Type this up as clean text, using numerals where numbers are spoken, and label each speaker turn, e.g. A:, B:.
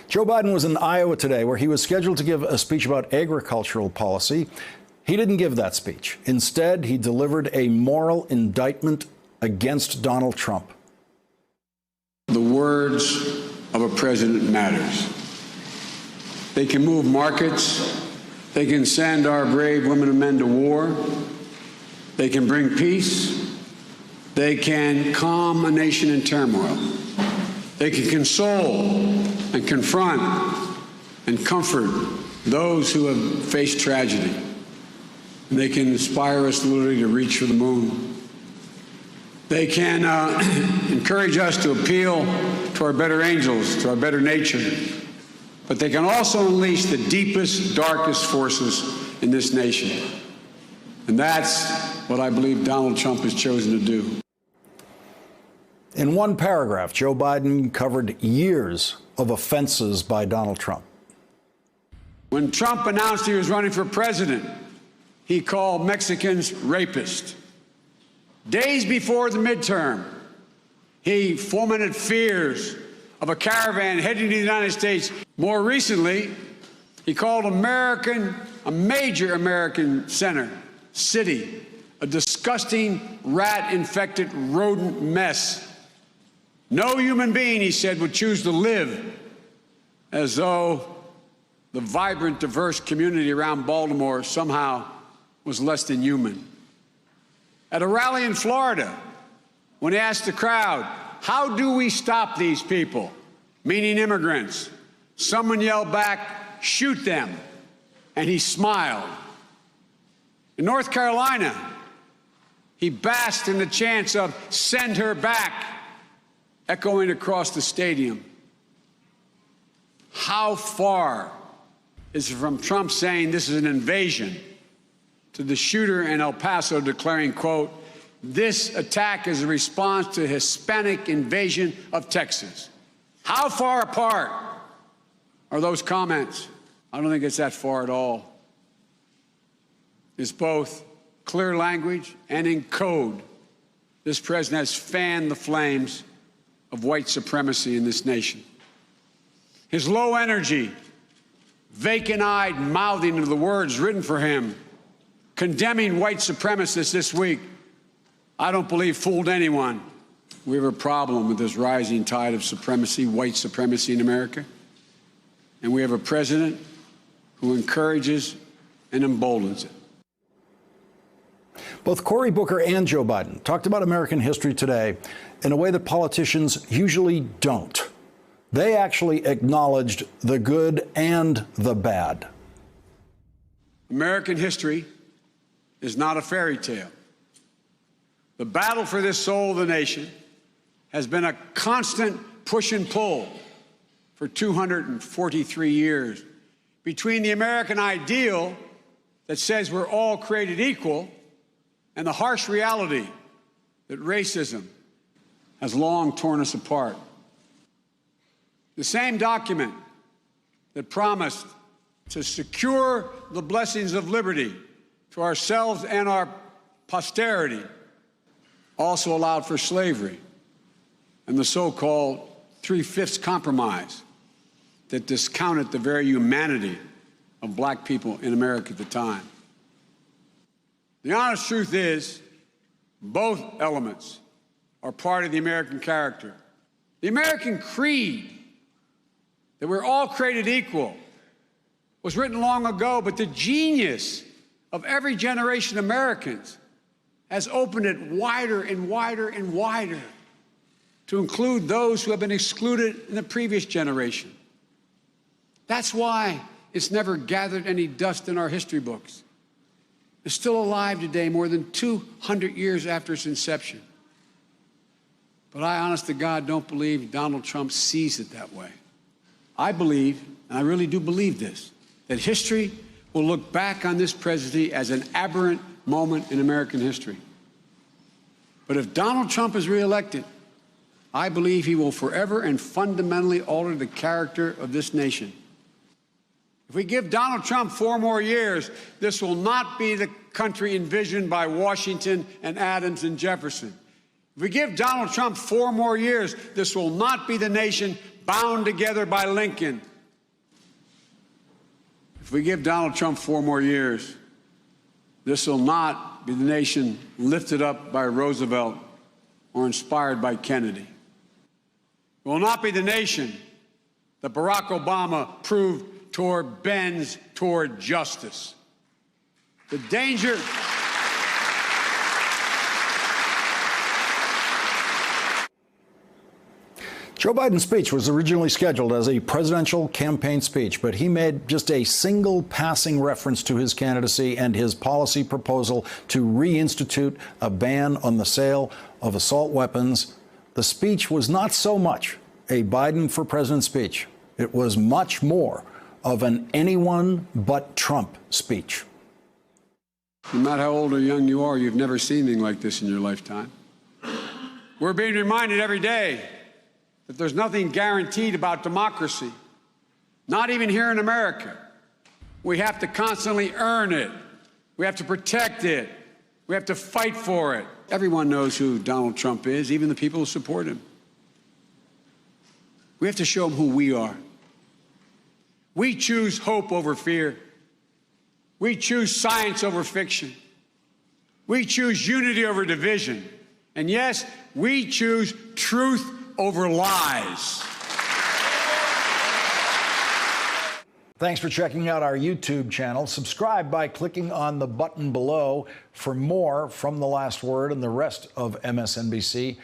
A: Joe Biden was in Iowa today, where he was scheduled to give a speech about agricultural policy. He didn't give that speech. Instead, he delivered a moral indictment against Donald Trump.
B: The words of a president matters. They can move markets. They can send our brave women and men to war. They can bring peace. They can calm a nation in turmoil. They can console and confront and comfort those who have faced tragedy. And they can inspire us literally to reach for the moon. They can encourage us to appeal to our better angels, to our better nature. But they can also unleash the deepest, darkest forces in this nation. And that's what I believe Donald Trump has chosen to do.
A: In one paragraph, Joe Biden covered years of offenses by Donald Trump.
B: When Trump announced he was running for president, he called Mexicans rapists. Days before the midterm, he fomented fears of a caravan heading to the United States. More recently, he called a major American city, a disgusting rat-infected rodent mess. No human being, he said, would choose to live, as though the vibrant, diverse community around Baltimore somehow was less than human. At a rally in Florida, when he asked the crowd, "How do we stop these people?" meaning immigrants, someone yelled back, "Shoot them," and he smiled. In North Carolina, he basked in the chants of "Send her back," echoing across the stadium. How far is it from Trump saying this is an invasion to the shooter in El Paso declaring, quote, "This attack is a response to Hispanic invasion of Texas"? How far apart are those comments? I don't think it's that far at all. It's both clear language and in code. This president has fanned the flames of white supremacy in this nation. His low energy, vacant-eyed mouthing of the words written for him, condemning white supremacists this week, I don't believe fooled anyone. We have a problem with this rising tide of supremacy, white supremacy in America. And we have a president who encourages and emboldens it.
A: Both Cory Booker and Joe Biden talked about American history today in a way that politicians usually don't. They actually acknowledged the good and the bad.
B: American history is not a fairy tale. The battle for this soul of the nation has been a constant push and pull for 243 years between the American ideal that says we're all created equal and the harsh reality that racism has long torn us apart. The same document that promised to secure the blessings of liberty to ourselves and our posterity also allowed for slavery and the so-called Three-Fifths Compromise that discounted the very humanity of black people in America at the time. The honest truth is, both elements are part of the American character. The American creed that we're all created equal was written long ago, but the genius of every generation of Americans has opened it wider and wider and wider to include those who have been excluded in the previous generation. That's why it's never gathered any dust in our history books. It's still alive today, more than 200 years after its inception. But I, honest to God, don't believe Donald Trump sees it that way. I believe, and I really do believe this, that history will look back on this presidency as an aberrant moment in American history. But if Donald Trump is reelected, I believe he will forever and fundamentally alter the character of this nation. If we give Donald Trump 4 more years, this will not be the country envisioned by Washington and Adams and Jefferson. If we give Donald Trump 4 more years, this will not be the nation bound together by Lincoln, If we give Donald Trump 4 more years, this will not be the nation lifted up by Roosevelt or inspired by Kennedy. It will not be the nation that Barack Obama proved bends toward justice. The danger.
A: Joe Biden's speech was originally scheduled as a presidential campaign speech, but he made just a single passing reference to his candidacy and his policy proposal to reinstitute a ban on the sale of assault weapons. The speech was not so much a Biden for president speech. It was much more of an anyone but Trump speech.
B: No matter how old or young you are, you've never seen anything like this in your lifetime. We're being reminded every day that there's nothing guaranteed about democracy, not even here in America. We have to constantly earn it. We have to protect it. We have to fight for it. Everyone knows who Donald Trump is, even the people who support him. We have to show them who we are. We choose hope over fear. We choose science over fiction. We choose unity over division. And yes, we choose truth over lies.
A: Thanks for checking out our YouTube channel. Subscribe by clicking on the button below for more from The Last Word and the rest of MSNBC.